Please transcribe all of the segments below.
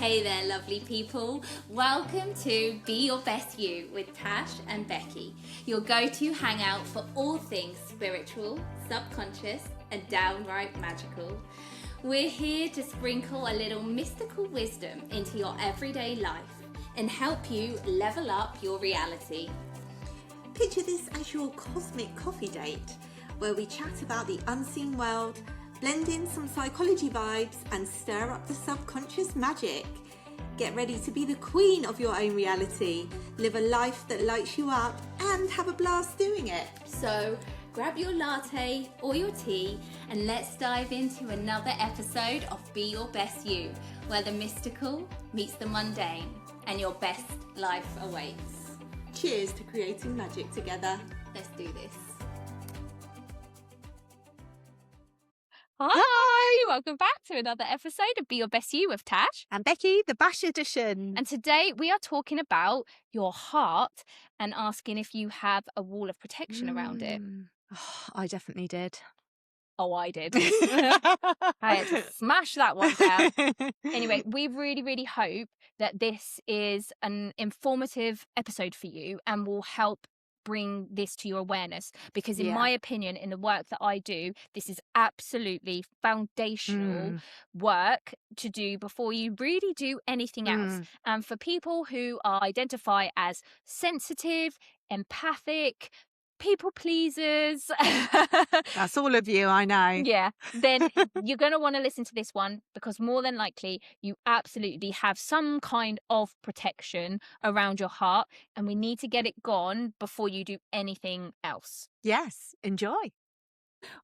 Hey there, lovely people. Welcome to Be Your Best You with Tash and Becky, your go-to hangout for all things spiritual, subconscious, and downright magical. We're here to sprinkle a little mystical wisdom into your everyday life and help you level up your reality. Picture this as your cosmic coffee date, where we chat about the unseen world, blend in some psychology vibes and stir up the subconscious magic. Get ready to be the queen of your own reality, live a life that lights you up and have a blast doing it. So grab your latte or your tea and let's dive into another episode of Be Your Best You, where the mystical meets the mundane and your best life awaits. Cheers to creating magic together. Let's do this. Hi, welcome back to another episode of Be Your Best You with Tash and Becky, the Bash edition. And today we are talking about your heart and asking if you have a wall of protection around it. Oh, I definitely did. Oh, I did. I had to smash that one down. Anyway, we really hope that this is an informative episode for you and will help bring this to your awareness, because in my opinion, in the work that I do, this is absolutely foundational work to do before you really do anything else. And for people who identify as sensitive, empathic, people pleasers, that's all of you, I know. Yeah, then you're going to want to listen to this one, because more than likely you absolutely have some kind of protection around your heart, and we need to get it gone before you do anything else. Yes, enjoy.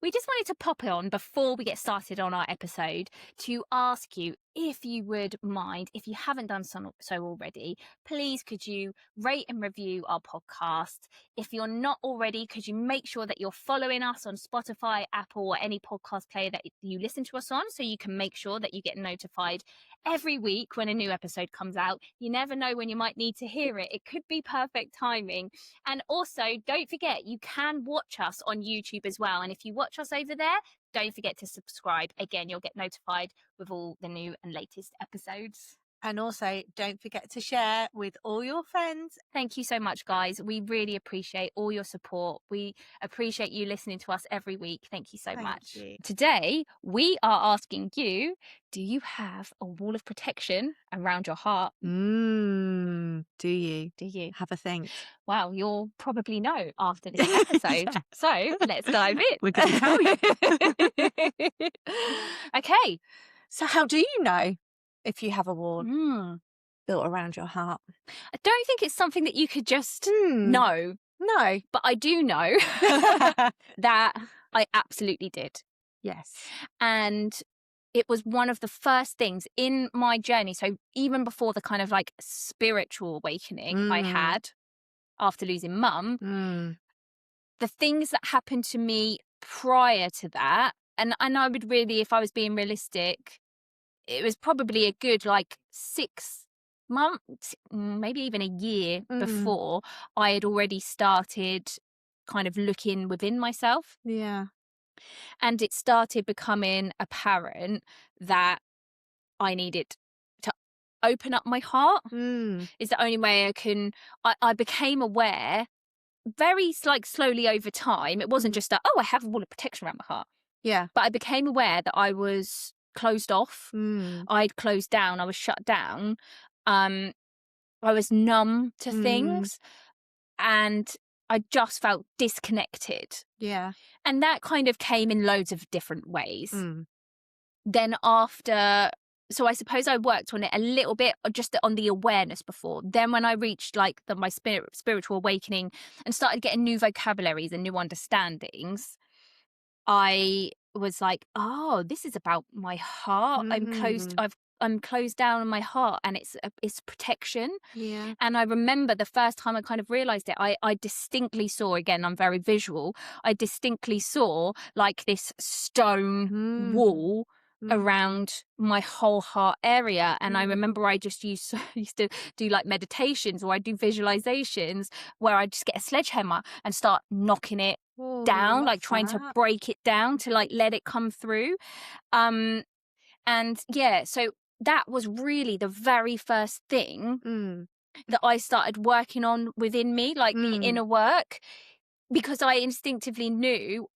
We just wanted to pop on before we get started on our episode to ask you if you would mind, if you haven't done so already, please could you rate and review our podcast. If you're not already, could you make sure that you're following us on Spotify, Apple, or any podcast player that you listen to us on, so you can make sure that you get notified every week when a new episode comes out. You never know when you might need to hear it. It could be perfect timing. And also, don't forget, you can watch us on YouTube as well. And if you watch us over there, don't forget to subscribe. Again, you'll get notified with all the new and latest episodes. And also, don't forget to share with all your friends. Thank you so much, guys. We really appreciate all your support. We appreciate you listening to us every week. Thank you so much. You. Today, we are asking you, do you have a wall of protection around your heart? Do you? Do you? Have a think. Well, you'll probably know after this episode. Yeah. So let's dive in. We're going to tell you. Okay. So how do you know if you have a wall built around your heart? I don't think it's something that you could just know. No. But I do know that I absolutely did. Yes. And it was one of the first things in my journey. So even before the kind of like spiritual awakening I had after losing mum, the things that happened to me prior to that, and I would really, if I was being realistic, it was probably a good like 6 months, maybe even a year before I had already started kind of looking within myself. Yeah. And it started becoming apparent that I needed to open up my heart. Is the only way I became aware very like slowly over time. It wasn't just that, I have a wall of protection around my heart. Yeah. But I became aware that I was closed off. I'd closed down. I was shut down. I was numb to things, and I just felt disconnected. Yeah. And that kind of came in loads of different ways. Then after, so I suppose I worked on it a little bit, just on the awareness before. Then when I reached like my spiritual awakening and started getting new vocabularies and new understandings, I was like, oh, this is about my heart. I'm closed down in my heart, and it's protection. Yeah. And I remember the first time I kind of realized it, I distinctly saw, again, I'm very visual, I distinctly saw like this stone wall around my whole heart area. And I remember I just used to do like meditations, or I do visualizations where I just get a sledgehammer and start knocking it down, like trying to break it down to like let it come through. And yeah, so that was really the very first thing that I started working on within me, like the inner work, because I instinctively knew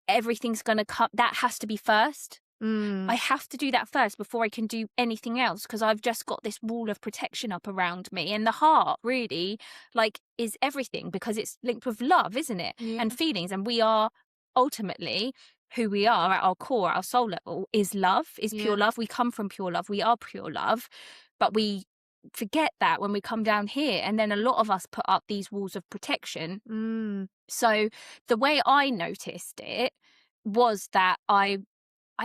everything's going to come. That has to be first. I have to do that first before I can do anything else, because I've just got this wall of protection up around me. And the heart really, like, is everything, because it's linked with love, isn't it? Yeah. And feelings. And we are ultimately who we are at our core, at our soul level, is love, is pure love. We come from pure love. We are pure love. But we forget that when we come down here. And then a lot of us put up these walls of protection. So the way I noticed it was that I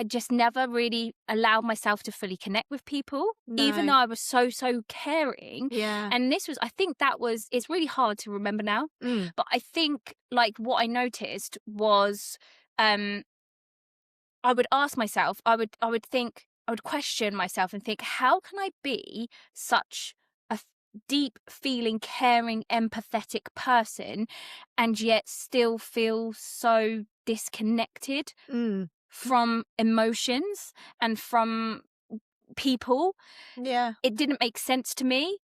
just never really allowed myself to fully connect with people, even though I was so caring. Yeah. And this was, I think that was, it's really hard to remember now, but I think like what I noticed was, I would ask myself, I would question myself and think, how can I be such a deep feeling, caring, empathetic person and yet still feel so disconnected from emotions and from people? Yeah. It didn't make sense to me.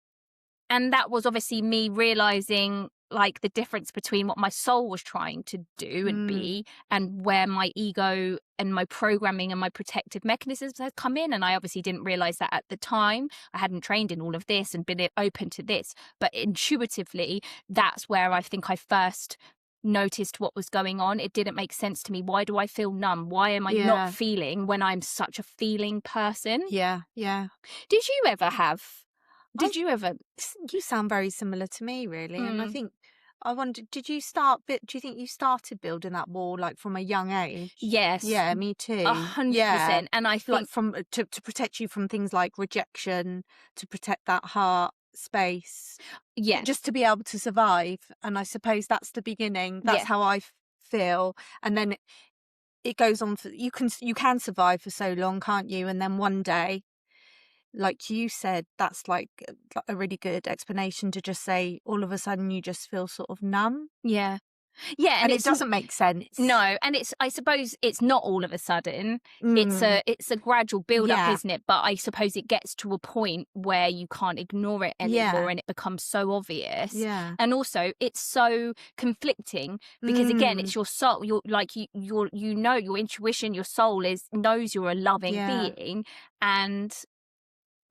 And that was obviously me realizing like the difference between what my soul was trying to do and be, and where my ego and my programming and my protective mechanisms had come in. And I obviously didn't realize that at the time. I hadn't trained in all of this and been open to this, but intuitively, that's where I think I first noticed what was going on. It didn't make sense to me. Why do I feel numb? Why am I not feeling when I'm such a feeling person? Yeah. Did you ever have you ever? You sound very similar to me, really. And I wondered, do you think you started building that wall like from a young age? Yes. Yeah, me too. 100%. And I think like from to protect you from things like rejection, to protect that heart space. Yeah. Just to be able to survive. And I suppose that's the beginning. That's how I feel. And then it goes on you can survive for so long, can't you? And then one day, like you said, that's like a really good explanation to just say all of a sudden you just feel sort of numb. Yeah, and it doesn't make sense. No, and I suppose it's not all of a sudden. It's a gradual build up, isn't it? But I suppose it gets to a point where you can't ignore it anymore, and it becomes so obvious. Yeah. And also it's so conflicting because again, it's your soul. You're like your intuition, your soul knows you're a loving being, and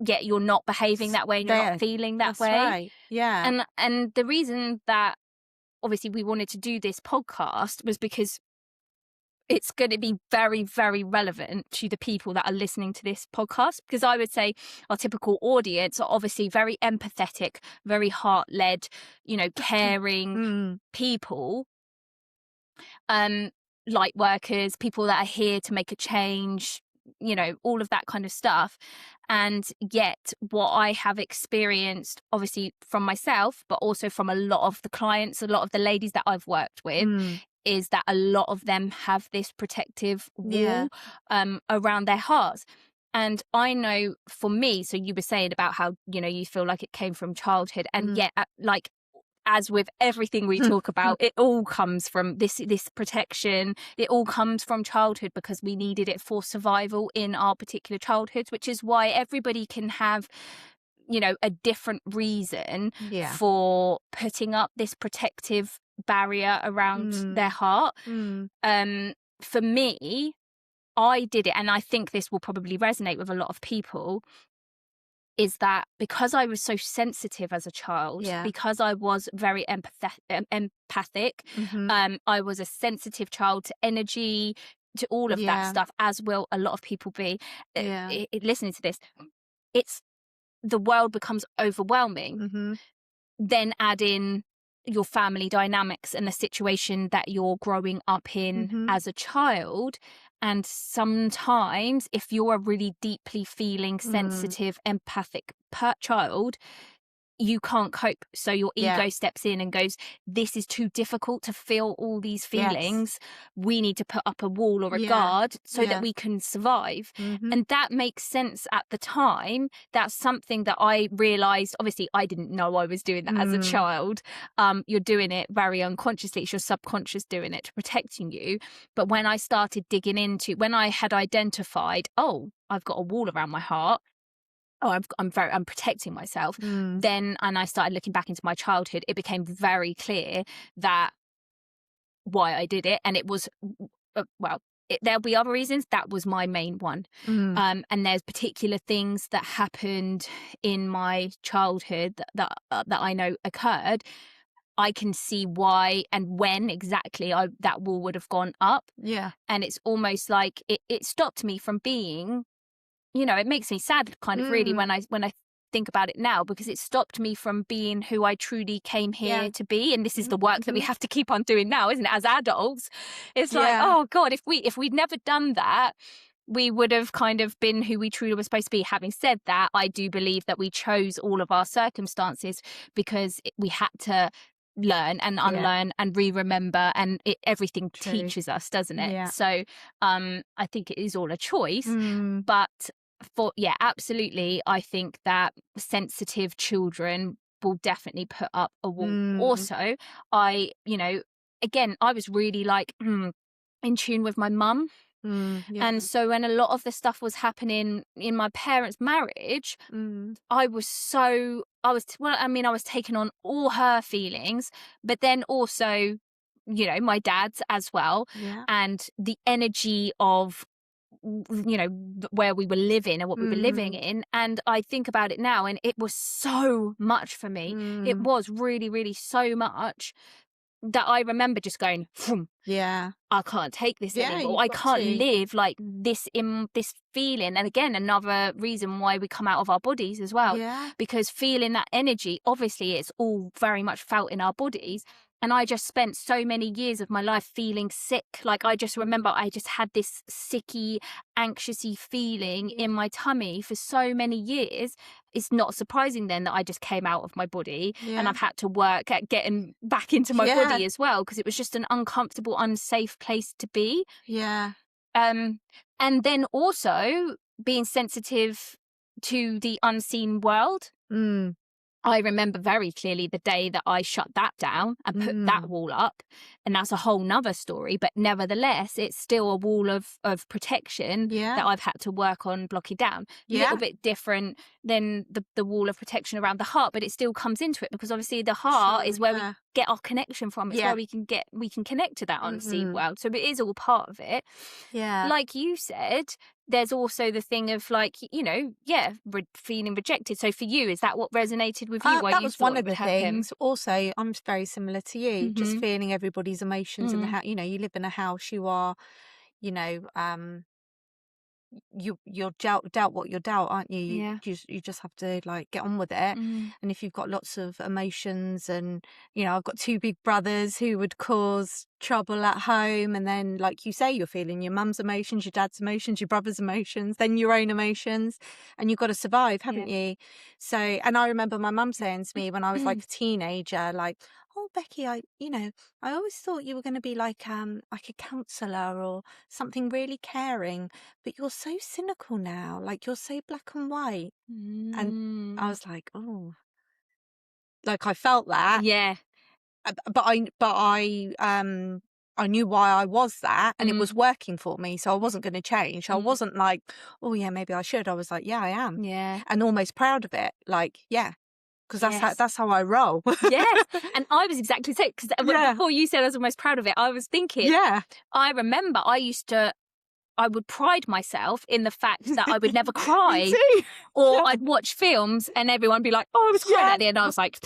yet you're not behaving that way and you're not feeling that way. Right. Yeah. And the reason that obviously we wanted to do this podcast was because it's going to be very, very relevant to the people that are listening to this podcast, because I would say our typical audience are obviously very empathetic, very heart-led, caring people, light workers, people that are here to make a change, all of that kind of stuff. And yet what I have experienced, obviously from myself, but also from a lot of the clients, a lot of the ladies that I've worked with, is that a lot of them have this protective wall around their hearts. And I know for me, so you were saying about how, you feel like it came from childhood, and yet like, as with everything we talk about, it all comes from this protection. It all comes from childhood because we needed it for survival in our particular childhoods, which is why everybody can have, a different reason for putting up this protective barrier around their heart. For me, I did it, and I think this will probably resonate with a lot of people, is that because I was so sensitive as a child, because I was very empathic, I was a sensitive child to energy, to all of that stuff, as will a lot of people be. Listening to this, the world becomes overwhelming. Then add in your family dynamics and the situation that you're growing up in as a child. And sometimes if you're a really deeply feeling, sensitive, empathic child, you can't cope. So your ego steps in and goes, this is too difficult to feel all these feelings. We need to put up a wall or a guard so that we can survive. And that makes sense at the time. That's something that I realized. Obviously, I didn't know I was doing that as a child. You're doing it very unconsciously. It's your subconscious doing it to protecting you. But when I started digging into, when I had identified, oh, I've got a wall around my heart, I'm protecting myself. Then, and I started looking back into my childhood, it became very clear that why I did it, and it was there'll be other reasons. That was my main one. And there's particular things that happened in my childhood that I know occurred. I can see why and when exactly that wall would have gone up. Yeah. And it's almost like it stopped me from being, it makes me sad kind of really when I think about it now, because it stopped me from being who I truly came here to be. And this is the work that we have to keep on doing now, isn't it? As adults, it's like, oh God, if we'd never done that, we would have kind of been who we truly were supposed to be. Having said that, I do believe that we chose all of our circumstances because we had to learn and unlearn and re-remember, and everything teaches us, doesn't it? So I think it is all a choice. But absolutely, I think that sensitive children will definitely put up a wall. Also, again, I was really like in tune with my mum. And so when a lot of the stuff was happening in my parents' marriage, I was taking on all her feelings, but then also, my dad's as well. And the energy of, where we were living and what we were living in. And I think about it now, and it was so much for me. It was really, really so much that I remember just going, I can't take this anymore. I can't live like this in this feeling. And again, another reason why we come out of our bodies as well, because feeling that energy, obviously it's all very much felt in our bodies. And I just spent so many years of my life feeling sick. Like, I just remember I just had this sicky, anxious-y feeling in my tummy for so many years. It's not surprising then that I just came out of my body and I've had to work at getting back into my body as well, because it was just an uncomfortable, unsafe place to be. And then also being sensitive to the unseen world. I remember very clearly the day that I shut that down and put that wall up, and that's a whole nother story. But nevertheless, it's still a wall of protection that I've had to work on blocking down. A little bit different than the wall of protection around the heart, but it still comes into it, because obviously the heart is where we get our connection from. It's where we can connect to that unseen world. So it is all part of it. Like you said, there's also the thing of like, feeling rejected. So for you, is that what resonated with you? That was one of the things. Also, I'm very similar to you, just feeling everybody's emotions in the house. You live in a house, you are, you're dealt what you're dealt, aren't you? You just have to like get on with it. And if you've got lots of emotions, and I've got two big brothers who would cause trouble at home, and then like you say, you're feeling your mum's emotions, your dad's emotions, your brother's emotions, then your own emotions, and you've got to survive, haven't you? So, and I remember my mum saying to me when I was like a teenager, like, oh Becky, I always thought you were going to be like a counsellor or something really caring, but you're so cynical now, like you're so black and white. And I was like, oh, like I felt that, but I knew why I was that, and it was working for me, so I wasn't going to change. I wasn't like, oh yeah, maybe I should. I was like, yeah, I am, and almost proud of it, like because that's how I roll. And I was exactly the same, because before you said I was almost proud of it, I was thinking, I remember I would pride myself in the fact that I would never cry. Or I'd watch films and everyone would be like, oh, I was crying at the end. I was like,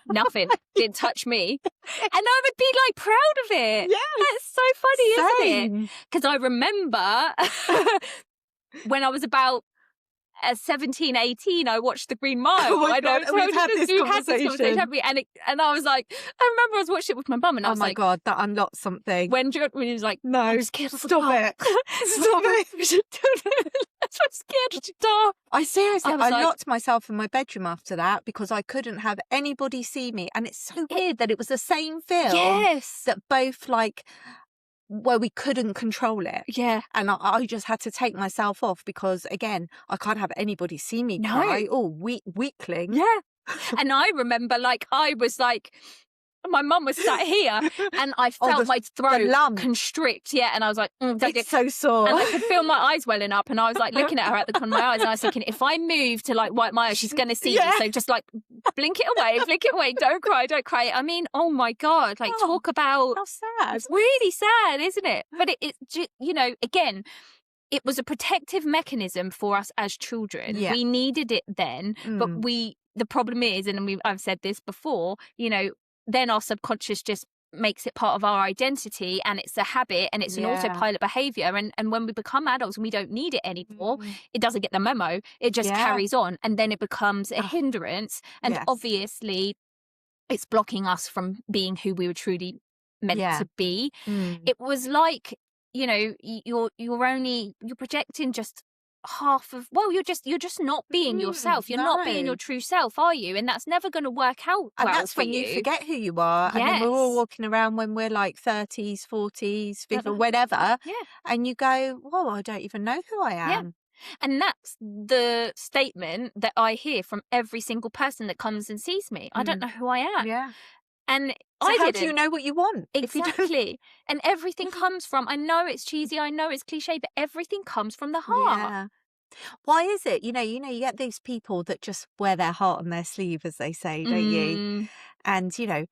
nothing, didn't touch me. And I would be like proud of it. That's so funny, isn't it? Because I remember when I was about 17, 18, I watched The Green Mile. Oh my God, we've had this conversation. Haven't we? And I was like, I remember I was watching it with my mum, and I was like, oh my God, that unlocked something. When he was like, no, I'm scared of the stop dark. it. Stop it. I'm scared of the dark. I locked myself in my bedroom after that, because I couldn't have anybody see me. And it's so weird that it was the same film that both like, where we couldn't control it. And I just had to take myself off, because again, I can't have anybody see me cry. Oh, weakling. And I remember like, I was like, my mum was sat here, and I felt my throat constrict. Yeah, and I was like, it's so sore. And I could feel my eyes welling up, and I was like looking at her at the corner of my eyes, and I was thinking, if I move to like wipe my eyes, she's going to see me. So just like blink it away, don't cry. I mean, oh my God, like talk about how sad. It's really sad, isn't it? But it you know, again, it was a protective mechanism for us as children. Yeah. We needed it then, but the problem is, and I've said this before, you know, then our subconscious just makes it part of our identity, and it's a habit, and it's an autopilot behavior. And when we become adults and we don't need it anymore, it doesn't get the memo. It just carries on, and then it becomes a hindrance. And obviously, it's blocking us from being who we were truly meant to be. It was like, you know, you're projecting just half of, well, you're just not being yourself. You're not being your true self, are you? And that's never going to work out well. And that's when you forget who you are. Yes. And then we're all walking around when we're like 30s, 40s, 50s, whatever. Yeah. And you go, whoa, I don't even know who I am. Yeah. And that's the statement that I hear from every single person that comes and sees me. I don't know who I am. Yeah. And so how do you know what you want? Exactly. And everything comes from, I know it's cheesy, I know it's cliche, but everything comes from the heart. Yeah. Why is it? You know, you get these people that just wear their heart on their sleeve, as they say, don't you? And, you know,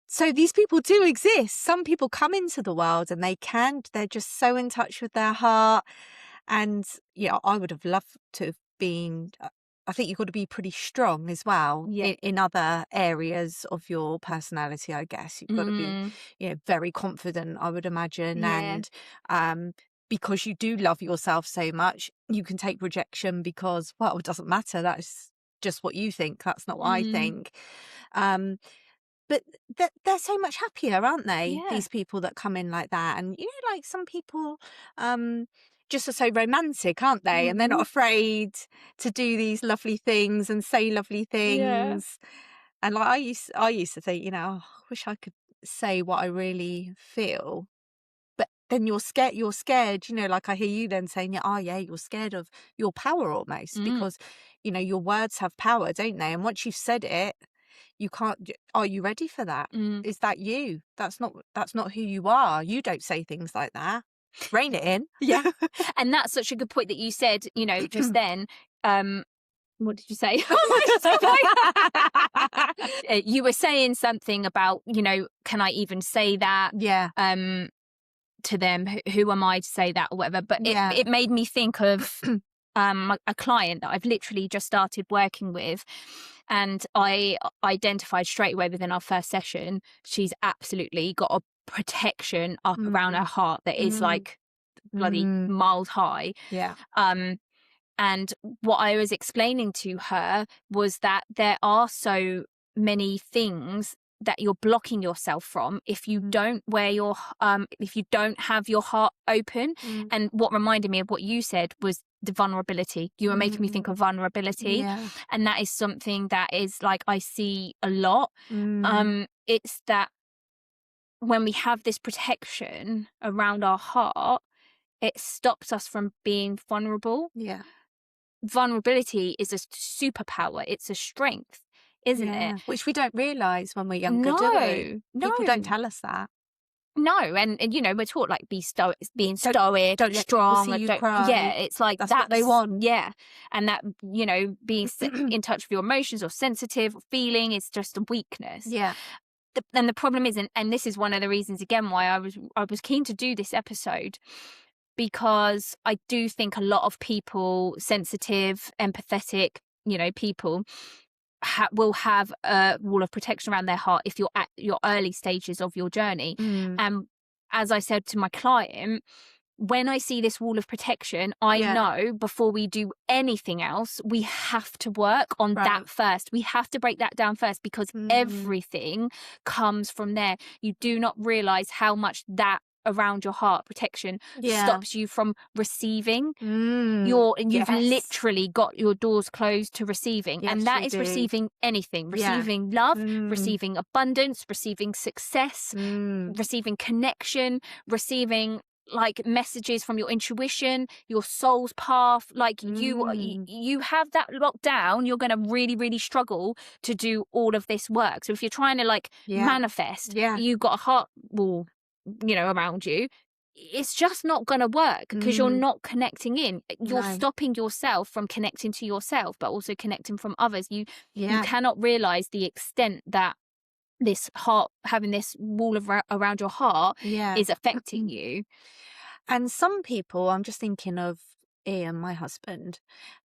so these people do exist. Some people come into the world and they're just so in touch with their heart. And, you know, I would have loved to have been, I think you've got to be pretty strong as well in other areas of your personality, I guess. You've got to be, you know, very confident, I would imagine. Yeah. And because you do love yourself so much, you can take rejection because, well, it doesn't matter. That's just what you think. That's not what I think. But they're so much happier, aren't they? Yeah. These people that come in like that. And, you know, like some people just are so romantic, aren't they? And they're not afraid to do these lovely things and say lovely things. Yeah. And like I used to think, you know, I wish I could say what I really feel. But then you're scared, you know, like I hear you then saying, you're scared of your power almost because, you know, your words have power, don't they? And once you've said it, you can't, are you ready for that? Is that you? That's not who you are. You don't say things like that. Rein it in. Yeah. And that's such a good point that you said, you know, just then. What did you say? You were saying something about, you know, can I even say that? Yeah. To them, who am I to say that or whatever? But it made me think of a client that I've literally just started working with, and I identified straight away within our first session she's absolutely got a protection up around her heart that is like bloody miles high. Yeah. And what I was explaining to her was that there are so many things that you're blocking yourself from if you don't if you don't have your heart open. And what reminded me of what you said was the vulnerability. You were making me think of vulnerability. Yeah. And that is something that is like I see a lot. It's that when we have this protection around our heart, it stops us from being vulnerable. Yeah. Vulnerability is a superpower. It's a strength, isn't it? Which we don't realise when we're younger, do we? People don't tell us that. No, and you know, we're taught like being stoic, don't strong. See you cry. Yeah, it's like that's what they want. Yeah, and that, you know, being in touch with your emotions or sensitive or feeling is just a weakness. Yeah. And the problem is, and this is one of the reasons again why I was keen to do this episode, because I do think a lot of people, sensitive, empathetic, you know, people will have a wall of protection around their heart if you're at your early stages of your journey. And as I said to my client, when I see this wall of protection, I know before we do anything else, we have to work on that first. We have to break that down first, because everything comes from there. You do not realise how much that around your heart protection stops you from receiving. You've literally got your doors closed to receiving, and that is receiving anything, receiving love, receiving abundance, receiving success, receiving connection, receiving like messages from your intuition, your soul's path, like you have that locked down, you're going to really, really struggle to do all of this work. So if you're trying to like manifest, you've got a heart wall, around you, it's just not going to work because you're not connecting in. You're stopping yourself from connecting to yourself, but also connecting from others. You cannot realize the extent that this heart, having this wall around your heart is affecting you. And some people, I'm just thinking of Ian, my husband,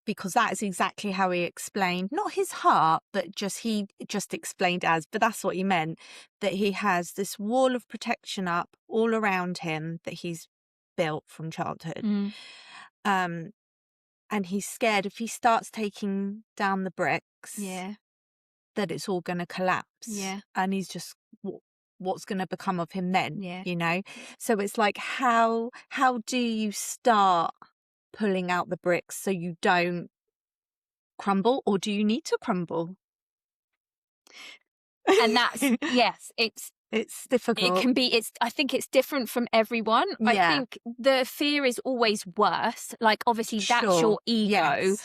because that is exactly how he explained, not his heart, but he just explained but that's what he meant, that he has this wall of protection up all around him that he's built from childhood. And he's scared if he starts taking down the bricks, that it's all going to collapse. And he's just, what's going to become of him then? So it's like, how do you start pulling out the bricks so you don't crumble, or do you need to crumble? And that's it's difficult. It can be. I think it's different from everyone. I think the fear is always worse. Like obviously that's your ego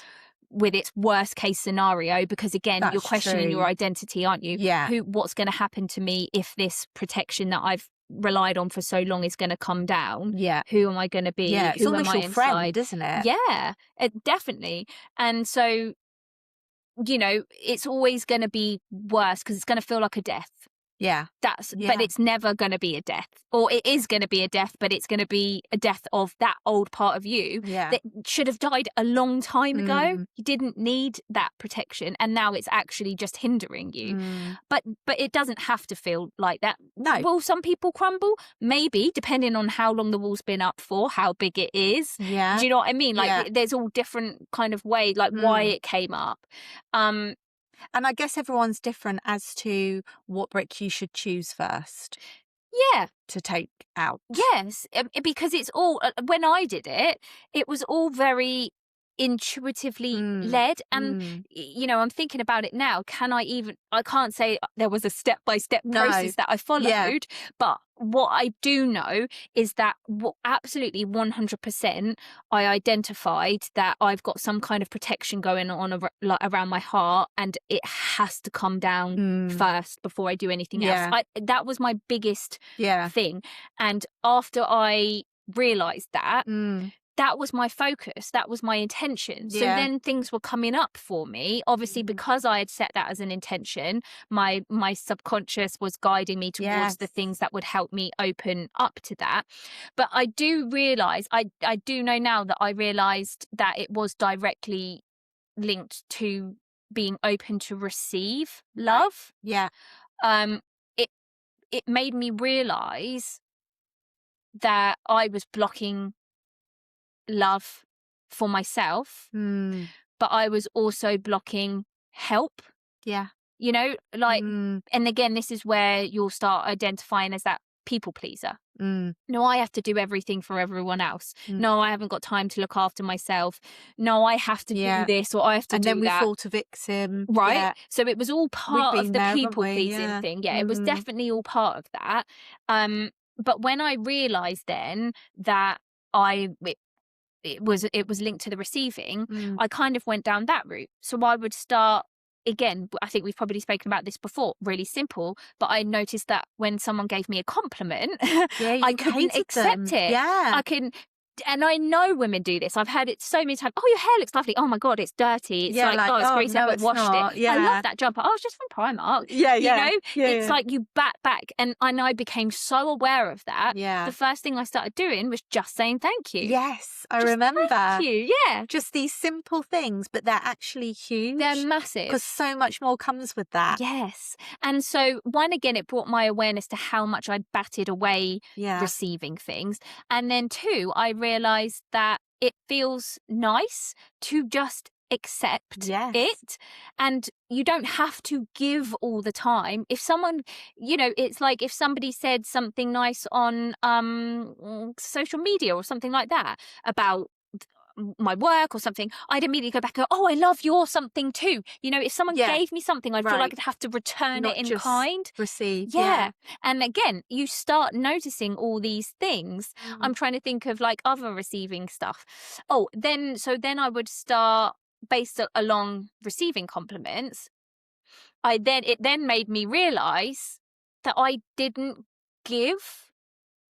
with its worst case scenario, because again, you're questioning your identity, aren't you? What's going to happen to me if this protection that I've relied on for so long is going to come down? Who am I going to be? It's Who almost am I your inside? friend, isn't it? Definitely. And so, it's always going to be worse because it's going to feel like a death. But it's never going to be a death, or it is going to be a death, but it's going to be a death of that old part of you that should have died a long time ago. You didn't need that protection, and now it's actually just hindering you. But it doesn't have to feel like that. No. Will some people crumble? Maybe, depending on how long the wall's been up for, how big it is. Do you know what I mean? Like there's all different kind of ways, like why it came up. And I guess everyone's different as to what brick you should choose first. To take out. Yes, because it's all, when I did it, it was all very intuitively led. And, I'm thinking about it now. I can't say there was a step-by-step process that I followed, but what I do know is that absolutely 100% I identified that I've got some kind of protection going on around my heart, and it has to come down first before I do anything else. That was my biggest thing. And after I realised that, that was my focus, that was my intention. So then things were coming up for me. Obviously, because I had set that as an intention, my subconscious was guiding me towards the things that would help me open up to that. But I do realise, I do know now that I realised that it was directly linked to being open to receive love. It made me realise that I was blocking love for myself, but I was also blocking help. And again, this is where you'll start identifying as that people pleaser. No, I have to do everything for everyone else. No, I haven't got time to look after myself. No, I have to do this, or I have to do that. And then we fall to victim. Right. So it was all part of the people pleasing thing. It was definitely all part of that. But when I realised then that it was linked to the receiving, I kind of went down that route. So I would start, again, I think we've probably spoken about this before, really simple, but I noticed that when someone gave me a compliment, I couldn't accept it. And I know women do this. I've heard it so many times. Oh, your hair looks lovely. Oh my God, it's dirty. It's it's greasy. I haven't washed it. I love that jumper. Oh, it's just from Primark. It's like you back. And I became so aware of that. The first thing I started doing was just saying thank you. Yes, I remember. Thank you. Just these simple things, but they're actually huge. They're massive. Because so much more comes with that. Yes. And so, one, again, it brought my awareness to how much I'd batted away receiving things. And then two, I realised that it feels nice to just accept it, and you don't have to give all the time. If someone, it's like if somebody said something nice on social media or something like that about my work or something, I'd immediately go back and go, oh, I love your something too. You know, if someone gave me something, I'd feel like I'd have to return Not it in just kind. receive. Yeah. And again, you start noticing all these things. I'm trying to think of like other receiving stuff. Oh, then I would start, based along receiving compliments, it then made me realize that I didn't give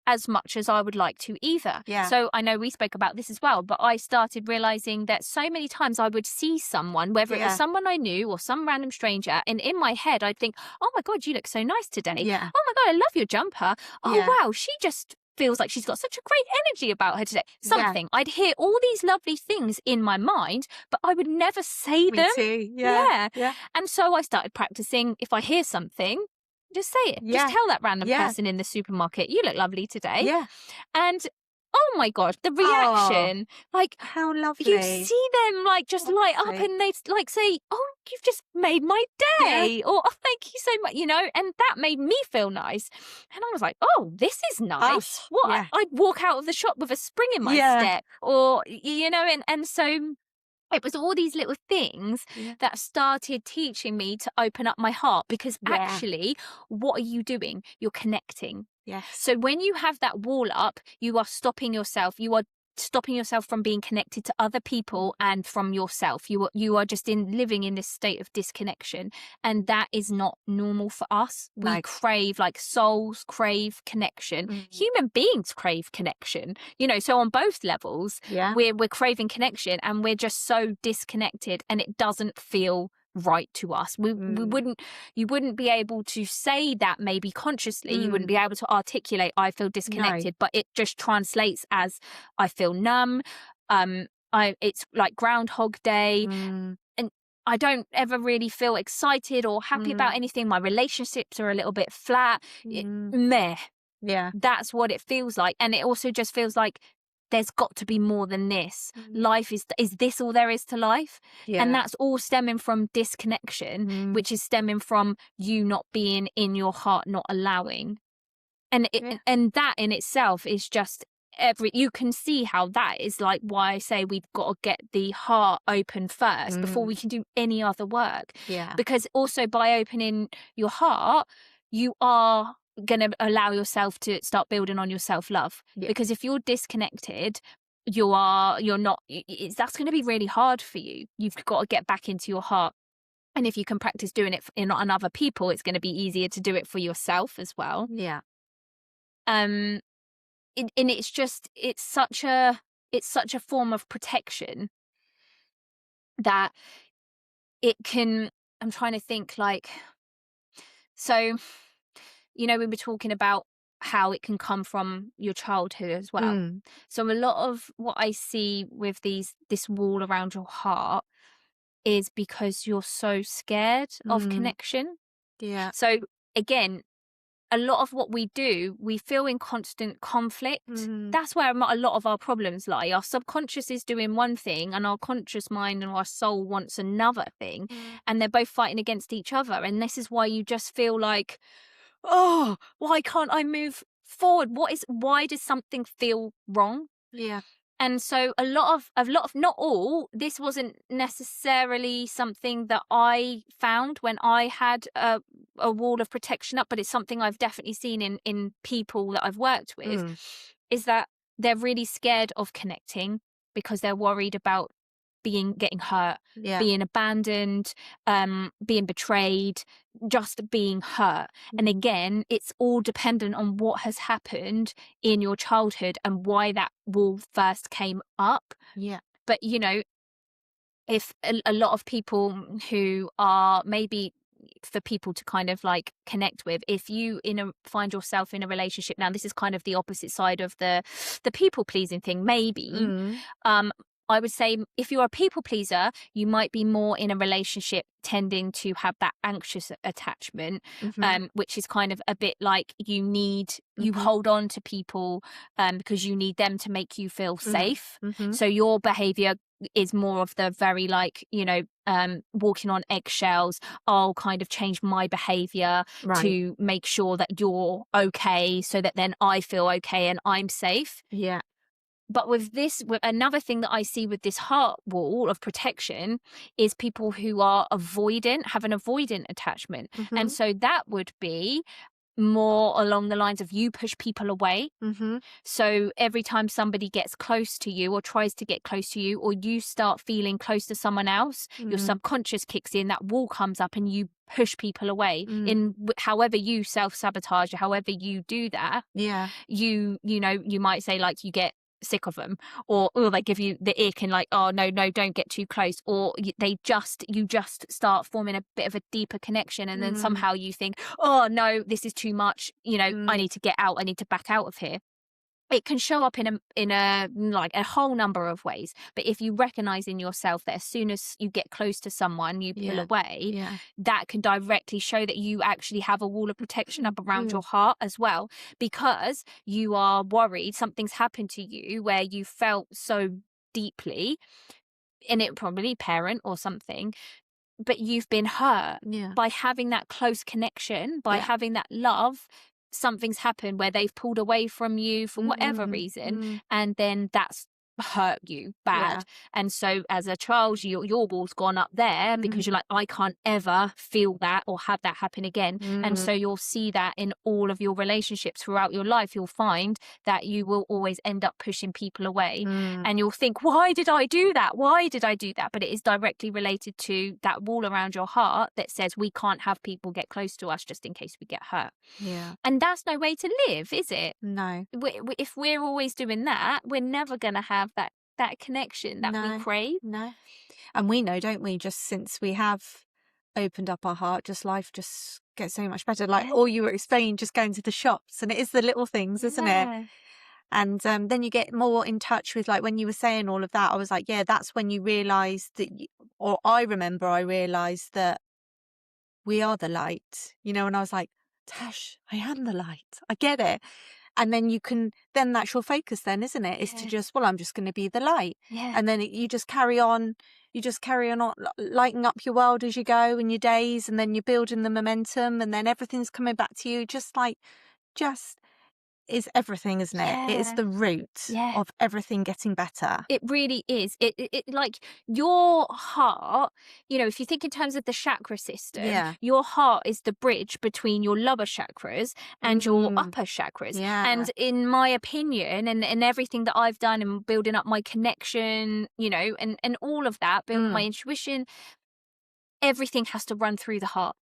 as much as I would like to either. Yeah. So I know we spoke about this as well, but I started realizing that so many times I would see someone, whether it was someone I knew or some random stranger, and in my head I'd think, oh my God, you look so nice today. Yeah. Oh my God, I love your jumper. Oh wow, she just feels like she's got such a great energy about her today. Something. I'd hear all these lovely things in my mind, but I would never say them. Me too. Yeah. And so I started practicing, if I hear something, just say it. Yeah. Just tell that random person in the supermarket, you look lovely today. Yeah. And oh my God, the reaction, like, how lovely. You see them like just light up, and they like say, oh, you've just made my day, or oh, thank you so much, you know, and that made me feel nice. And I was like, oh, this is nice. I'd walk out of the shop with a spring in my step, or, you know, and so it was all these little things that started teaching me to open up my heart, because actually, what are you doing? You're connecting. Yes. So when you have that wall up, you are stopping yourself. You are stopping yourself from being connected to other people and from yourself. You are just living in this state of disconnection, and that is not normal for us. We crave, like souls crave connection. Human beings crave connection, you know, so on both levels, we're craving connection, and we're just so disconnected, and it doesn't feel right to us. You wouldn't be able to say that, maybe consciously. You wouldn't be able to articulate, I feel disconnected, but it just translates as I feel numb. It's like Groundhog Day, and I don't ever really feel excited or happy about anything. My relationships are a little bit flat. Meh. Yeah. That's what it feels like. And it also just feels like there's got to be more than this. Life is this all there is to life? And that's all stemming from disconnection, which is stemming from you not being in your heart, not allowing. And and that in itself is just you can see how that is like why I say we've got to get the heart open first before we can do any other work. Yeah. Because also by opening your heart, you are going to allow yourself to start building on your self-love. Because if you're disconnected, that's going to be really hard for you. You've got to get back into your heart. And if you can practice doing it on other people, it's going to be easier to do it for yourself as well. Yeah. And it's such a form of protection that it can, I'm trying to think, like, so, you know, we were talking about how it can come from your childhood as well. So a lot of what I see with this wall around your heart is because you're so scared of connection. Yeah. So again, a lot of what we do, we feel in constant conflict. That's where a lot of our problems lie. Our subconscious is doing one thing, and our conscious mind and our soul wants another thing, and they're both fighting against each other. And this is why you just feel like, oh, why can't I move forward? Why does something feel wrong? Yeah. And so a lot of, not all, this wasn't necessarily something that I found when I had a wall of protection up, but it's something I've definitely seen in people that I've worked with, is that they're really scared of connecting because they're worried about getting hurt, being abandoned, being betrayed, just being hurt. And again, it's all dependent on what has happened in your childhood and why that wall first came up. Yeah. But, you know, if a lot of people who are maybe for people to kind of like connect with, if you find yourself in a relationship, now this is kind of the opposite side of the people pleasing thing, maybe, I would say if you're a people pleaser, you might be more in a relationship tending to have that anxious attachment, which is kind of a bit like you hold on to people because you need them to make you feel safe. So your behavior is more of the very like, you know, walking on eggshells. I'll kind of change my behavior to make sure that you're okay, so that then I feel okay and I'm safe. Yeah. But with another thing that I see with this heart wall of protection is people who are avoidant, have an avoidant attachment. Mm-hmm. And so that would be more along the lines of you push people away. Mm-hmm. So every time somebody gets close to you or tries to get close to you, or you start feeling close to someone else, your subconscious kicks in, that wall comes up and you push people away in however you self-sabotage, however you do that. Yeah. You know, you might say like you get sick of them, or they give you the ick and like, oh no, don't get too close, or you just start forming a bit of a deeper connection, and then somehow you think, oh no, this is too much, you know, I need to get out, I need to back out of here. It can show up in a like a whole number of ways. But if you recognize in yourself that as soon as you get close to someone, you pull away, that can directly show that you actually have a wall of protection up around your heart as well, because you are worried something's happened to you where you felt so deeply, and it probably parent or something, but you've been hurt by having that close connection, by having that love. Something's happened where they've pulled away from you for whatever reason, and then that's hurt you bad. And so as a child, your wall's gone up there because you're like, I can't ever feel that or have that happen again. And so you'll see that in all of your relationships throughout your life. You'll find that you will always end up pushing people away, and you'll think, why did I do that? But it is directly related to that wall around your heart that says we can't have people get close to us just in case we get hurt. And that's no way to live, is it? No. If we're always doing that, we're never going to have that connection that we crave. No. And we know, don't we, just since we have opened up our heart, just life just gets so much better. Like all you were explaining, just going to the shops, and it is the little things, isn't it? And then you get more in touch with, like when you were saying all of that, I was like, yeah, that's when you realise that, or I remember I realised that we are the light, you know, and I was like, Tash, I am the light. I get it. And then then that's your focus then, isn't it? Is to just, well, I'm just going to be the light. And then you just carry on lighting up your world as you go in your days, and then you're building the momentum, and then everything's coming back to you. Just is everything, isn't it? It is the root of everything getting better. It really is. It like your heart, you know, if you think in terms of the chakra system, your heart is the bridge between your lower chakras and your upper chakras. And in my opinion, and everything that I've done in building up my connection, you know, and all of that, building my intuition, everything has to run through the heart.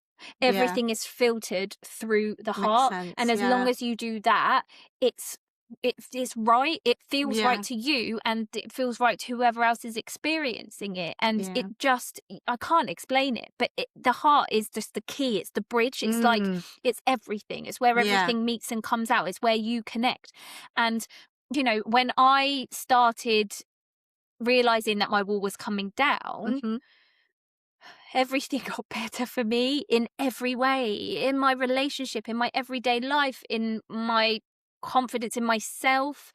Everything is filtered through the heart. And as long as you do that, it's right. It feels right to you, and it feels right to whoever else is experiencing it. And it just, I can't explain it, but the heart is just the key. It's the bridge. It's like, it's everything. It's where everything meets and comes out. It's where you connect. And, you know, when I started realizing that my wall was coming down, everything got better for me in every way, in my relationship, in my everyday life, in my confidence in myself.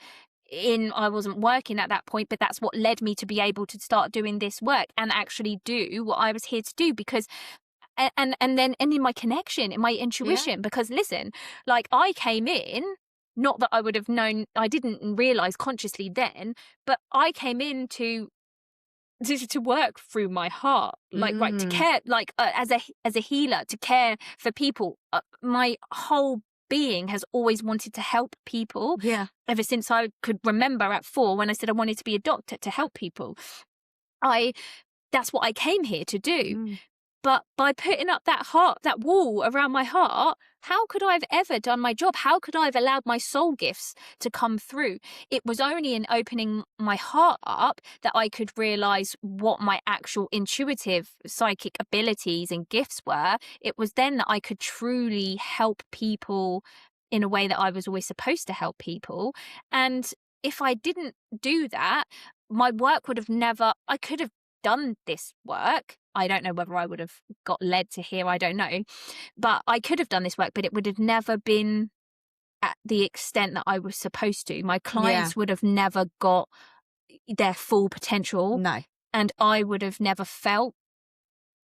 I wasn't working at that point, but that's what led me to be able to start doing this work and actually do what I was here to do, because and in my connection, in my intuition, because listen, like I came in, not that I would have known, I didn't realize consciously then, but I came in to work through my heart, like right, to care, like as a healer, to care for people. My whole being has always wanted to help people. Ever since I could remember at 4, when I said I wanted to be a doctor to help people, that's what I came here to do. But by putting up that wall around my heart, how could I have ever done my job? How could I have allowed my soul gifts to come through? It was only in opening my heart up that I could realize what my actual intuitive psychic abilities and gifts were. It was then that I could truly help people in a way that I was always supposed to help people. And if I didn't do that, my work would have never, I could have done this work. I don't know whether I would have got led to here. I don't know. But I could have done this work, but it would have never been at the extent that I was supposed to. My clients would have never got their full potential. No. And I would have never felt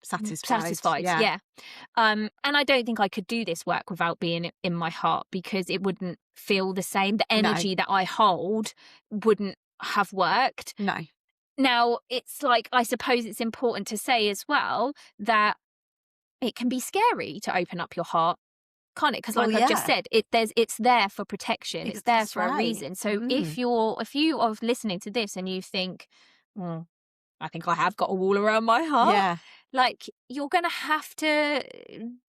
satisfied. And I don't think I could do this work without being in my heart, because it wouldn't feel the same. The energy that I hold wouldn't have worked. No. Now, it's like, I suppose it's important to say as well that it can be scary to open up your heart, can't it? Because like I've just said, it's there for protection. It's there for a reason. So if you are listening to this and you think, I think I have got a wall around my heart, like, you're going to have to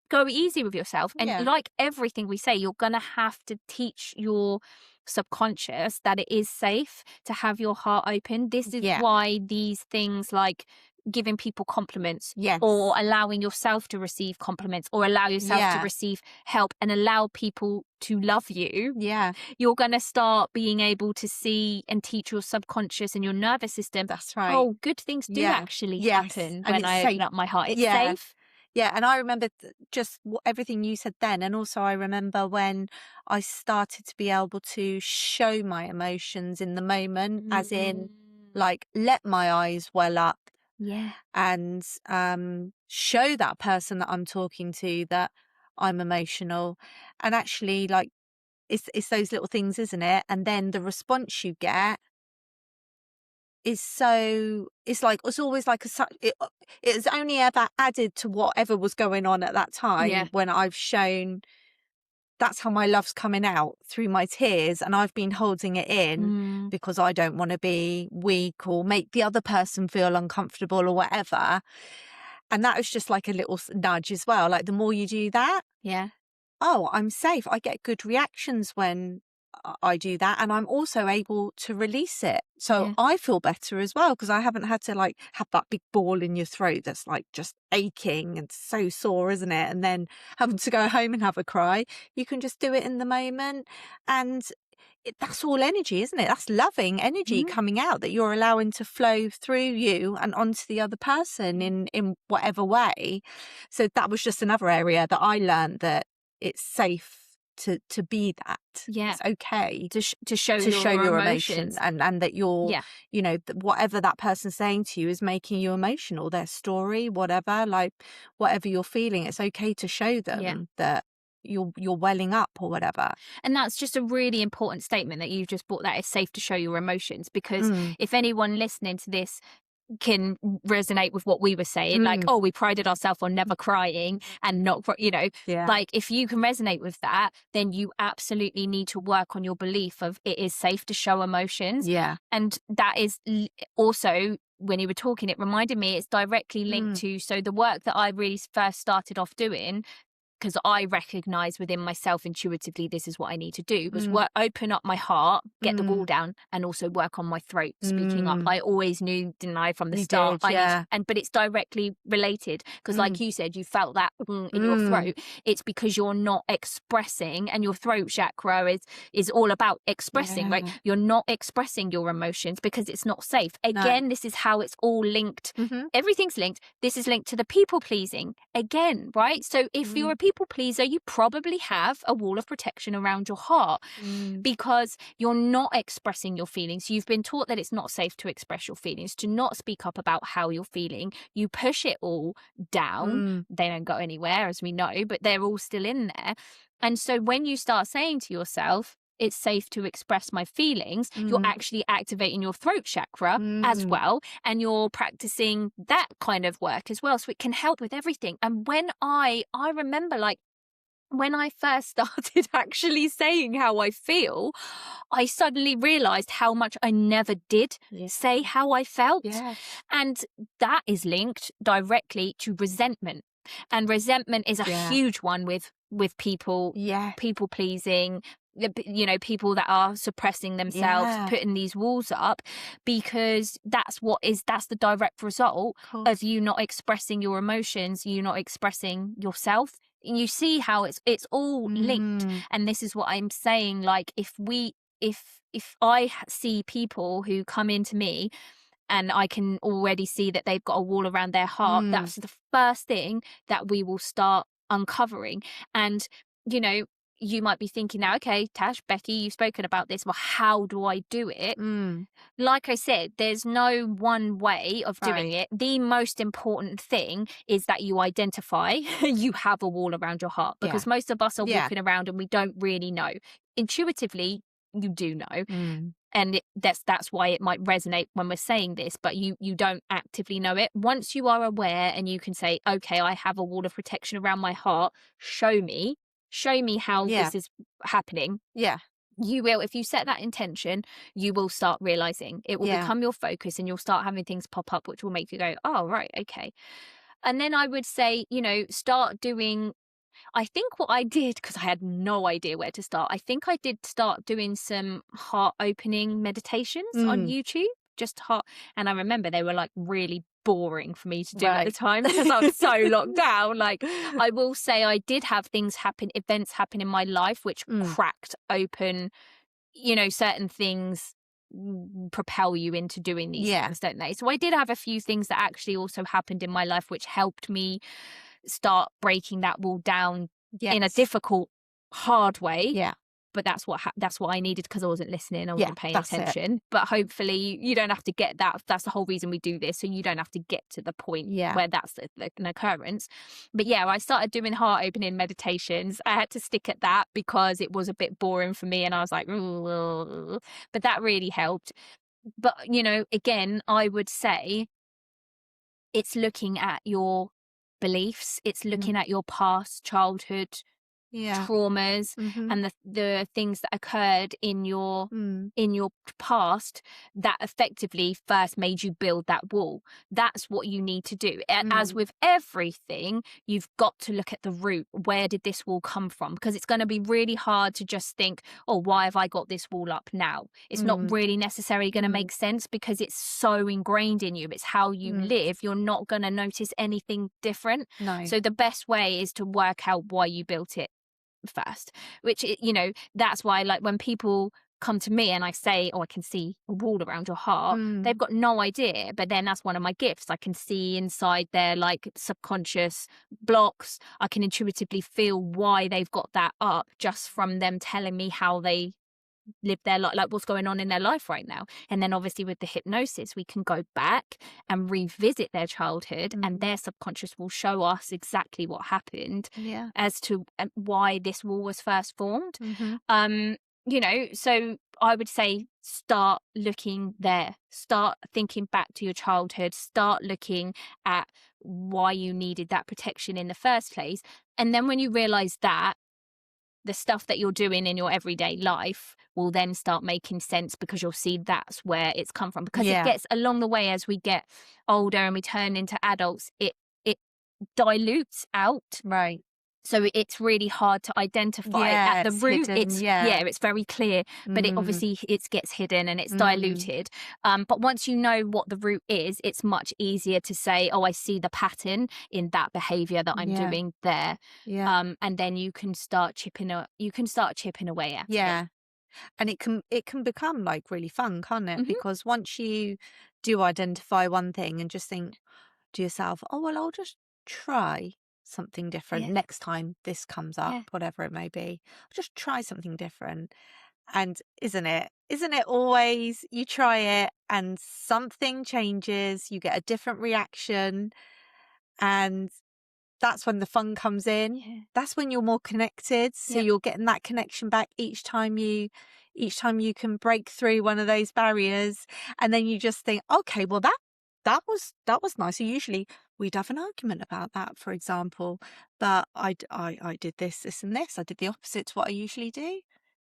go easy with yourself. And like everything we say, you're going to have to teach your subconscious that it is safe to have your heart open. This is why these things like giving people compliments or allowing yourself to receive compliments or allow yourself to receive help and allow people to love you. You're going to start being able to see and teach your subconscious and your nervous system. That's right. Oh, good things do actually happen when I open up my heart. It's safe. Yeah, and I remember just everything you said then. And also I remember when I started to be able to show my emotions in the moment, as in like let my eyes well up. And show that person that I'm talking to that I'm emotional. And actually, like, it's those little things, isn't it? And then the response you get is so, it's always like it's only ever added to whatever was going on at that time when I've shown that's how my love's coming out, through my tears, and I've been holding it in because I don't want to be weak or make the other person feel uncomfortable or whatever. And that was just like a little nudge as well. Like, the more you do that, oh, I'm safe. I get good reactions when I do that, and I'm also able to release it. So I feel better as well, because I haven't had to like have that big ball in your throat that's like just aching and so sore, isn't it? And then having to go home and have a cry. You can just do it in the moment, and that's all energy, isn't it? That's loving energy coming out that you're allowing to flow through you and onto the other person in whatever way. So that was just another area that I learned, that it's safe to be that. It's okay to show your emotions, and that you're you know, whatever that person's saying to you is making you emotional, their story, whatever, like whatever you're feeling, it's okay to show them that you're welling up or whatever. And that's just a really important statement that you've just brought, that it's safe to show your emotions, because if anyone listening to this can resonate with what we were saying, like, oh, we prided ourselves on never crying and not, you know, like, if you can resonate with that, then you absolutely need to work on your belief of it is safe to show emotions. And that is also, when you were talking, it reminded me, it's directly linked to, so the work that I really first started off doing, because I recognise within myself intuitively this is what I need to do, was open up my heart, get the wall down, and also work on my throat, speaking up. I always knew, didn't I, from the start? But it's directly related, because like you said, you felt that in your throat. It's because you're not expressing, and your throat chakra is all about expressing, right? You're not expressing your emotions because it's not safe. Again, this is how it's all linked. Everything's linked. This is linked to the people pleasing again, right? So if you're a people pleaser, you probably have a wall of protection around your heart because you're not expressing your feelings. You've been taught that it's not safe to express your feelings, to not speak up about how you're feeling. You push it all down. They don't go anywhere, as we know, but they're all still in there. And so when you start saying to yourself, it's safe to express my feelings, you're actually activating your throat chakra as well, and you're practicing that kind of work as well, so it can help with everything. And when I remember, like, when I first started actually saying how I feel, I suddenly realised how much I never did say how I felt. And that is linked directly to resentment. And resentment is a huge one with people, people pleasing, you know, people that are suppressing themselves, putting these walls up, because that's the direct result of you not expressing your emotions, you not expressing yourself. You see how it's all linked. And this is what I'm saying, like, if I see people who come into me and I can already see that they've got a wall around their heart, that's the first thing that we will start uncovering. And, you know, you might be thinking now, okay, Tash, Becky, you've spoken about this. Well, how do I do it? Like I said, there's no one way of doing it. The most important thing is that you identify you have a wall around your heart, because most of us are walking around and we don't really know. Intuitively, you do know. And that's why it might resonate when we're saying this, but you don't actively know it. Once you are aware and you can say, okay, I have a wall of protection around my heart, show me how this is happening. Yeah. You will, if you set that intention, you will start realizing it will become your focus, and you'll start having things pop up which will make you go, oh, right, okay. And then I would say, start doing, I think what I did, because I had no idea where to start, I think I did start doing some heart opening meditations on YouTube, just heart. And I remember they were like really boring for me to do at the time because I was so locked down. Like, I will say I did have events happen in my life which cracked open, certain things propel you into doing these things, don't they? So I did have a few things that actually also happened in my life which helped me start breaking that wall down in a difficult, hard way. Yeah. But that's what I needed, because I wasn't listening, I wasn't paying attention. But hopefully you don't have to get that. That's the whole reason we do this, so you don't have to get to the point where that's an occurrence. But yeah, I started doing heart opening meditations. I had to stick at that because it was a bit boring for me, and I was like, ooh. But that really helped. But again, I would say it's looking at your beliefs, it's looking at your past childhood traumas and the things that occurred in your past that effectively first made you build that wall. That's what you need to do. As with everything, you've got to look at the root. Where did this wall come from? Because it's going to be really hard to just think, oh, why have I got this wall up now? It's not really necessarily going to make sense, because it's so ingrained in you. It's how you live. You're not going to notice anything different. No. So the best way is to work out why you built it first, which that's why, like, when people come to me and I say, oh, I can see a wall around your heart, they've got no idea. But then that's one of my gifts. I can see inside their like subconscious blocks. I can intuitively feel why they've got that up just from them telling me how they live their life, like what's going on in their life right now. And then obviously with the hypnosis, we can go back and revisit their childhood, and their subconscious will show us exactly what happened as to why this wall was first formed. So I would say start looking there, start thinking back to your childhood, start looking at why you needed that protection in the first place. And then when you realize that, the stuff that you're doing in your everyday life will then start making sense, because you'll see that's where it's come from. Because it gets, along the way, as we get older and we turn into adults, it dilutes out. Right. So it's really hard to identify at the root. Hidden, it's very clear, but it obviously it gets hidden and it's diluted. But once you know what the root is, it's much easier to say, oh, I see the pattern in that behavior that I'm doing there. And then you can start chipping away at it. And it can become like really fun, can't it? Because once you do identify one thing and just think to yourself, oh, well, I'll just try something different next time this comes up, whatever it may be. I'll just try something different. And isn't it always, you try it and something changes, you get a different reaction, and that's when the fun comes in. That's when you're more connected, so you're getting that connection back each time you can break through one of those barriers. And then you just think, okay, well that was nice. So usually we'd have an argument about that, for example, but I did this and this. I did the opposite to what I usually do.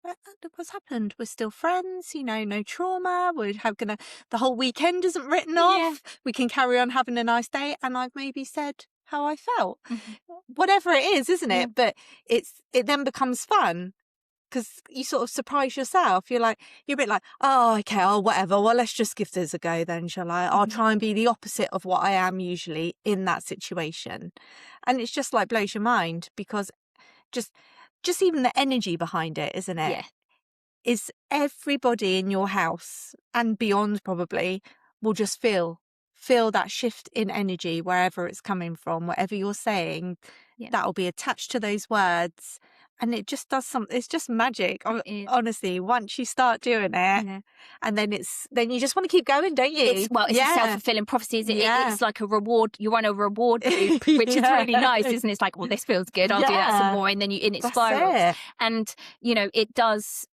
Look what's happened. We're still friends, no trauma. The whole weekend isn't written off. We can carry on having a nice day, and I've maybe said how I felt. Whatever it is, isn't it? But it then becomes fun, because you sort of surprise yourself. You're a bit like, oh, okay, oh, whatever. Well, let's just give this a go then, shall I? I'll try and be the opposite of what I am usually in that situation. And it's just like blows your mind, because just even the energy behind it, isn't it? Yeah. Is everybody in your house and beyond probably will just feel that shift in energy wherever it's coming from, whatever you're saying, that'll be attached to those words. And it just does something. It's just magic. Honestly, once you start doing it, and then you just want to keep going, don't you? It's a self-fulfilling prophecy. It's like a reward. You're on a reward loop, which is really nice, isn't it? It's like, well, this feels good. I'll do that some more, and then it spirals. And it does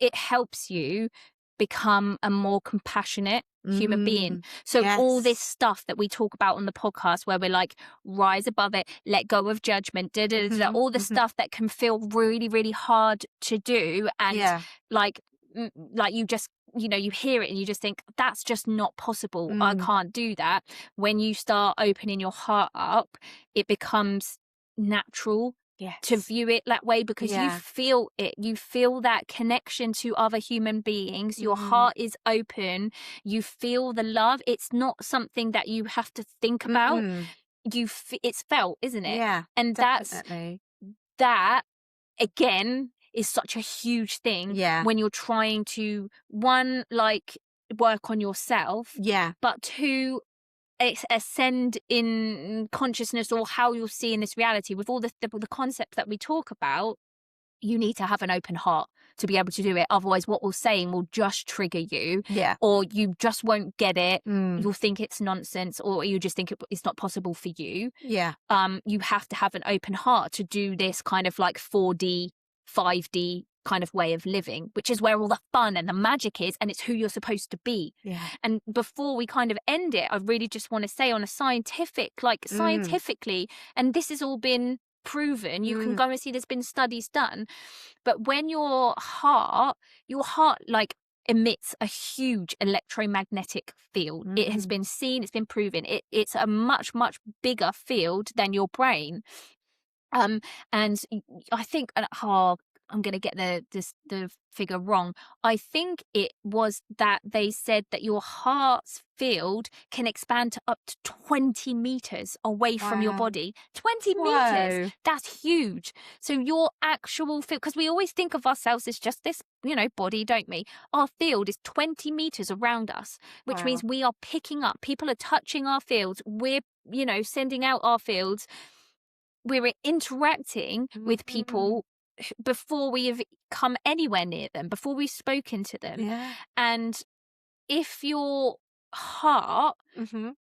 it helps you become a more compassionate human being. So all this stuff that we talk about on the podcast, where we're like, rise above it, let go of judgment, all the stuff that can feel really, really hard to do, and like you just, you know, you hear it and you just think, that's just not possible. I can't do that. When you start opening your heart up, it becomes natural to view it that way, because you feel it, you feel that connection to other human beings. Your heart is open, you feel the love. It's not something that you have to think about. It's felt, isn't it? And definitely. that again is such a huge thing when you're trying to, one, like, work on yourself, but two, ascend in consciousness, or how you're seeing this reality with all the concepts that we talk about. You need to have an open heart to be able to do it. Otherwise, what we're saying will just trigger you, or you just won't get it. You'll think it's nonsense, or you just think it's not possible for you. You have to have an open heart to do this kind of like 4D, 5D kind of way of living, which is where all the fun and the magic is, and it's who you're supposed to be. And before we kind of end it, I really just want to say, on a scientifically, and this has all been proven, you can go and see, there's been studies done, but when your heart like emits a huge electromagnetic field, it has been seen, it's been proven, it's a much, much bigger field than your brain. And I think, I'm going to get the figure wrong. I think it was that they said that your heart's field can expand to up to 20 meters away from your body. 20 meters. That's huge. So your actual field, because we always think of ourselves as just this, you know, body, don't we? Our field is 20 meters around us, which means we are picking up, people are touching our fields. We're, you know, sending out our fields. We're interacting with people before we have come anywhere near them, before we've spoken to them. And if your heart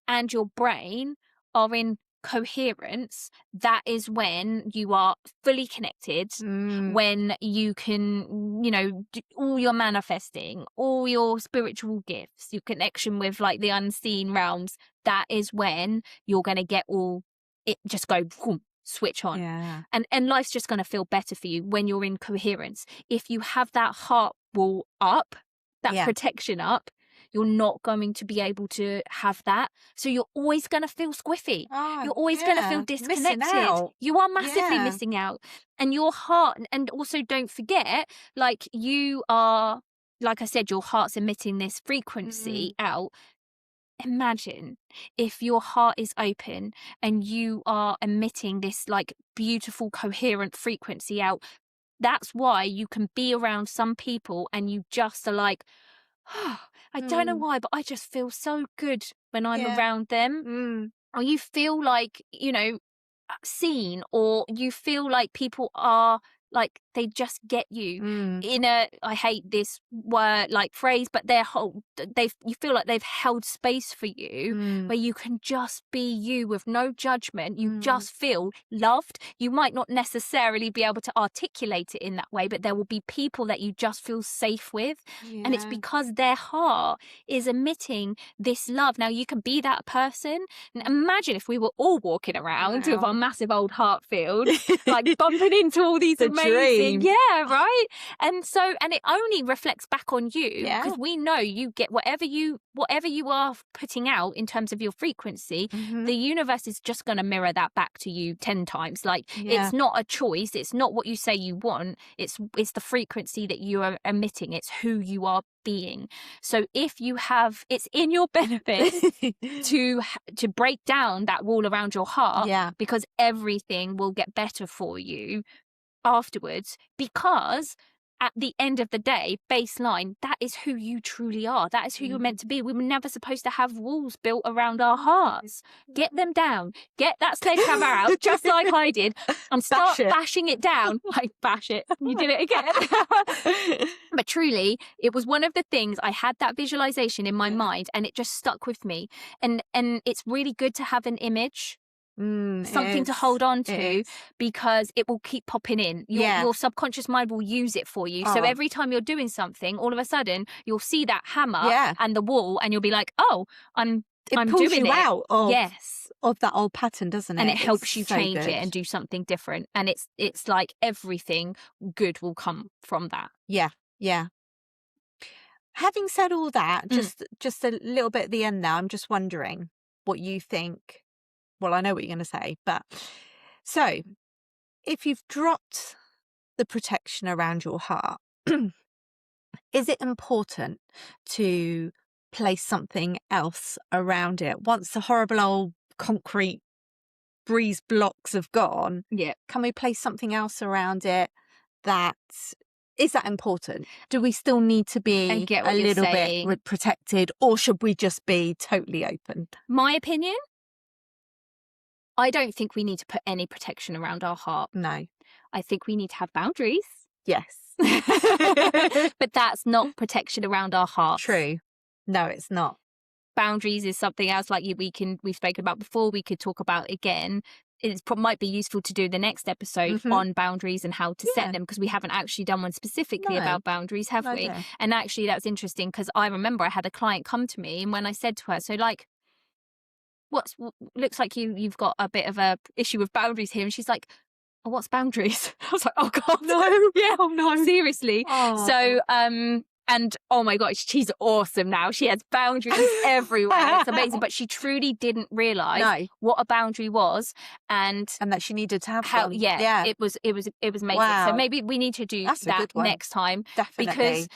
and your brain are in coherence, that is when you are fully connected, when you can, you know, do all your manifesting, all your spiritual gifts, your connection with like the unseen realms. That is when you're going to get all it, just go boom, switch on. And life's just going to feel better for you when you're in coherence. If you have that heart wall up, that protection up, you're not going to be able to have that. So you're always going to feel squiffy. You're always going to feel disconnected. You are massively missing out. And your heart, and also don't forget, like, you are, like I said, your heart's emitting this frequency out. Imagine if your heart is open and you are emitting this like beautiful, coherent frequency out. That's why you can be around some people and you just are like, oh, I don't know why, but I just feel so good when I'm around them. Or you feel like, you know, seen, or you feel like people are like, they just get you in a, I hate this word, like phrase, but you feel like they've held space for you where you can just be you with no judgment. You just feel loved. You might not necessarily be able to articulate it in that way, but there will be people that you just feel safe with. And it's because their heart is emitting this love. Now you can be that person. And imagine if we were all walking around with our massive old heart field, like bumping into all these amazing, right? And so, and it only reflects back on you, because we know you get whatever you are putting out in terms of your frequency. The universe is just going to mirror that back to you 10 times. Like, it's not a choice. It's not what you say you want. It's the frequency that you are emitting. It's who you are being. So if you have, it's in your benefit to break down that wall around your heart, because everything will get better for you afterwards, because at the end of the day, baseline, that is who you truly are. That is who you're meant to be. We were never supposed to have walls built around our hearts. Get them down. Get that sledgehammer out, just like I did, and start bashing it down. Like, bash it. You did it again. But truly, it was one of the things, I had that visualization in my mind, and it just stuck with me. And it's really good to have an image something to hold on to, because it will keep popping in. Your subconscious mind will use it for you. So every time you're doing something, all of a sudden you'll see that hammer and the wall, and you'll be like, oh, I'm pulls doing you it. out of that old pattern, doesn't it? And it helps you change it and do something different. And it's like everything good will come from that. Yeah. Having said all that, just a little bit at the end there, I'm just wondering what you think. Well, I know what you're going to say, but so if you've dropped the protection around your heart, is it important to place something else around it once the horrible old concrete breeze blocks have gone? Can we place something else around it? Is that important? Do we still need to be a little bit protected, or should we just be totally open? My opinion, I don't think we need to put any protection around our heart. No. I think we need to have boundaries. Yes. But that's not protection around our heart. True. No, it's not. Boundaries is something else like we've spoken about before. We could talk about again. It might be useful to do the next episode on boundaries and how to set them, because we haven't actually done one specifically about boundaries, have we? No. And actually that's interesting, because I remember I had a client come to me, and when I said to her, so like, looks like you've got a bit of a issue with boundaries here, and she's like, oh, what's boundaries? I was like, oh god, no. Yeah, oh no, seriously. So and oh my gosh, she's awesome now. She has boundaries everywhere. It's amazing. But she truly didn't realise what a boundary was, and that she needed to have one. Yeah. It was amazing. Wow. So maybe we need to do that next time. Definitely.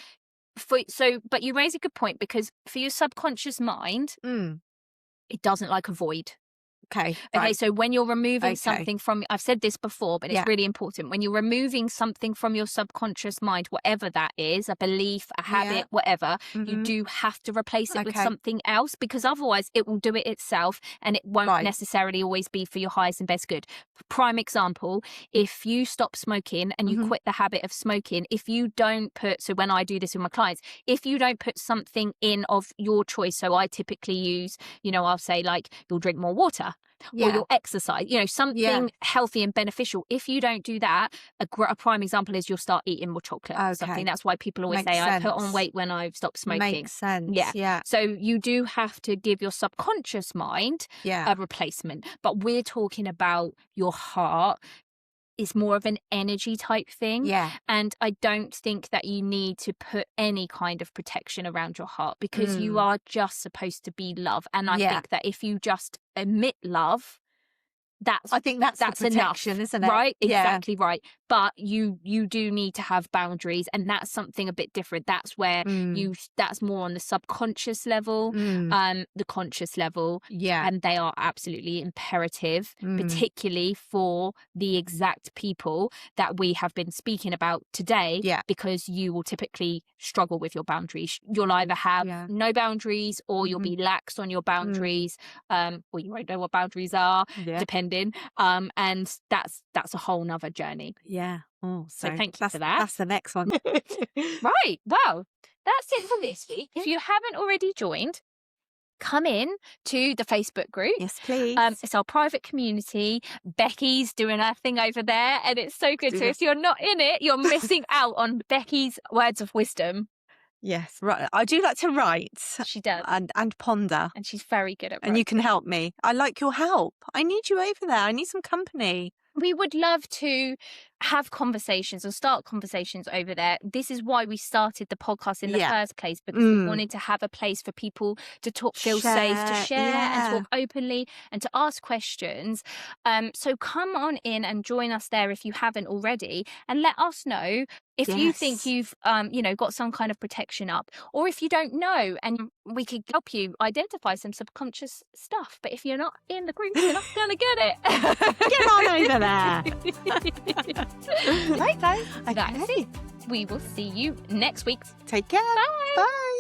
Because but you raise a good point, because for your subconscious mind, it doesn't like a void. Okay. Okay. So when you're removing something from, I've said this before, but it's really important. When you're removing something from your subconscious mind, whatever that is, a belief, a habit, whatever, you do have to replace it with something else, because otherwise it will do it itself, and it won't necessarily always be for your highest and best good. Prime example, if you stop smoking and you quit the habit of smoking, if you don't put, so when I do this with my clients, if you don't put something in of your choice, so I typically use, I'll say like, you'll drink more water. Or you'll exercise, something healthy and beneficial. If you don't do that, a prime example is you'll start eating more chocolate or something. That's why people always say, I put on weight when I've stopped smoking. Makes sense. Yeah. So you do have to give your subconscious mind a replacement. But we're talking about your heart. It's more of an energy type thing. And I don't think that you need to put any kind of protection around your heart, because you are just supposed to be love. And I think that if you just emit love, that's the protection, enough, isn't it? Right? Exactly right. But you do need to have boundaries, and that's something a bit different. That's where that's more on the subconscious level, the conscious level. And they are absolutely imperative, particularly for the exact people that we have been speaking about today, because you will typically struggle with your boundaries. You'll either have no boundaries, or you'll be lax on your boundaries, or you won't know what boundaries are, depending. And that's a whole nother journey. Oh, so thank you for that. That's the next one. Right. Well, that's it for this week. If you haven't already joined, come in to the Facebook group. Yes, please. It's our private community. Becky's doing her thing over there, and it's so good. So if you're not in it, you're missing out on Becky's words of wisdom. Yes, right. I do like to write. She does. And ponder. And she's very good at writing. And you can help me. I like your help. I need you over there. I need some company. We would love to have conversations or start conversations over there. This is why we started the podcast in the first place, because we wanted to have a place for people to talk, feel safe, to share and talk openly and to ask questions. So come on in and join us there if you haven't already, and let us know if you think you've got some kind of protection up, or if you don't know, and we could help you identify some subconscious stuff. But if you're not in the group, you're not gonna get it. Get on over there. Right, guys. Okay. That's it. We will see you next week. Take care. Bye. Bye.